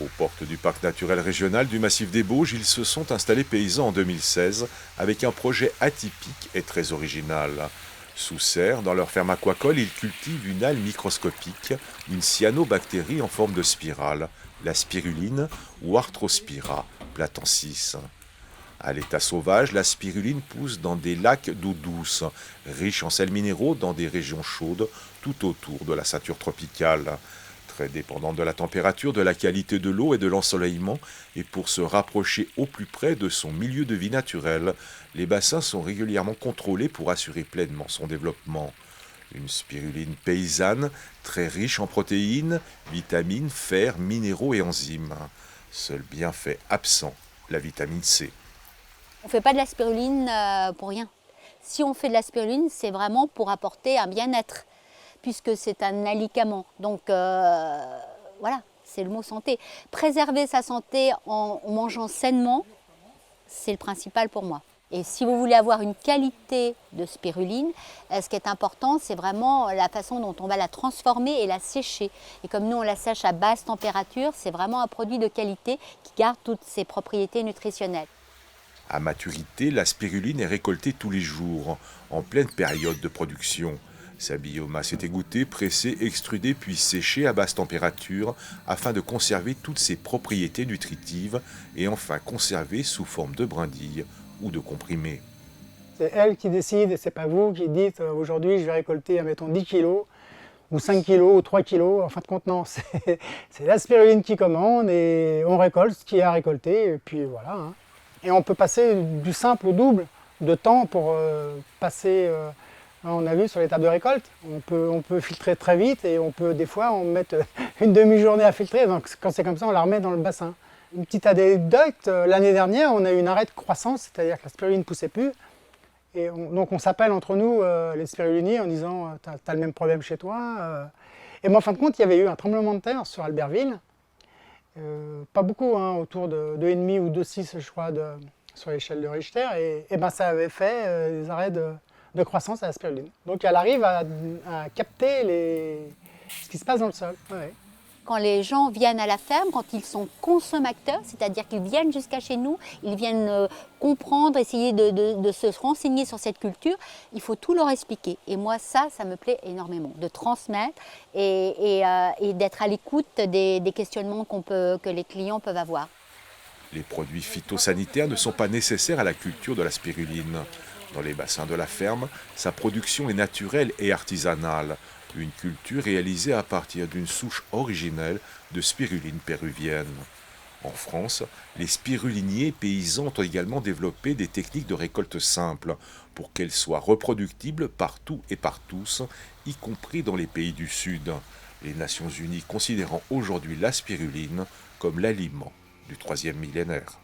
Aux portes du parc naturel régional du Massif des Bauges, ils se sont installés paysans en 2016 avec un projet atypique et très original. Sous serre, dans leur ferme aquacole, ils cultivent une algue microscopique, une cyanobactérie en forme de spirale, la spiruline ou Arthrospira platensis. À l'état sauvage, la spiruline pousse dans des lacs d'eau douce, riches en sels minéraux dans des régions chaudes tout autour de la ceinture tropicale. Très dépendante de la température, de la qualité de l'eau et de l'ensoleillement, et pour se rapprocher au plus près de son milieu de vie naturel, les bassins sont régulièrement contrôlés pour assurer pleinement son développement. Une spiruline paysanne, très riche en protéines, vitamines, fer, minéraux et enzymes. Seul bienfait absent, la vitamine C. On ne fait pas de la spiruline pour rien. Si on fait de la spiruline, c'est vraiment pour apporter un bien-être, puisque c'est un alicament. Donc voilà, c'est le mot santé. Préserver sa santé en mangeant sainement, c'est le principal pour moi. Et si vous voulez avoir une qualité de spiruline, ce qui est important, c'est vraiment la façon dont on va la transformer et la sécher. Et comme nous, on la sèche à basse température, c'est vraiment un produit de qualité qui garde toutes ses propriétés nutritionnelles. À maturité, la spiruline est récoltée tous les jours, en pleine période de production. Sa biomasse est égouttée, pressée, extrudée puis séchée à basse température afin de conserver toutes ses propriétés nutritives et enfin conservée sous forme de brindilles ou de comprimés. C'est elle qui décide et c'est pas vous qui dites aujourd'hui je vais récolter admettons 10 kilos ou 5 kilos ou 3 kilos. En fin de compte non, c'est la spiruline qui commande et on récolte ce qu'il y a à récolter et puis voilà. Hein. Et on peut passer du simple au double de temps pour passer, on a vu sur l'étape de récolte, on peut filtrer très vite et on peut des fois on mettre une demi-journée à filtrer, donc quand c'est comme ça on la remet dans le bassin. Une petite anecdote, l'année dernière on a eu une arrêt de croissance, c'est-à-dire que la spiruline ne poussait plus. Et donc on s'appelle entre nous les spiruliniers en disant t'as le même problème chez toi. Et moi en fin de compte il y avait eu un tremblement de terre sur Albertville. Pas beaucoup, hein, autour de 2,5 ou 2,6 je crois sur l'échelle de Richter. Et ben, ça avait fait des arrêts de croissance à la spiruline. Donc elle arrive à capter ce qui se passe dans le sol. Ouais. Quand les gens viennent à la ferme, quand ils sont consommateurs, c'est-à-dire qu'ils viennent jusqu'à chez nous, ils viennent comprendre, essayer de se renseigner sur cette culture, il faut tout leur expliquer. Et moi, ça me plaît énormément, de transmettre et d'être à l'écoute des questionnements que les clients peuvent avoir. Les produits phytosanitaires ne sont pas nécessaires à la culture de la spiruline. Dans les bassins de la ferme, sa production est naturelle et artisanale. Une culture réalisée à partir d'une souche originelle de spiruline péruvienne. En France, les spiruliniers paysans ont également développé des techniques de récolte simples pour qu'elles soient reproductibles partout et par tous, y compris dans les pays du Sud. Les Nations Unies considérant aujourd'hui la spiruline comme l'aliment du troisième millénaire.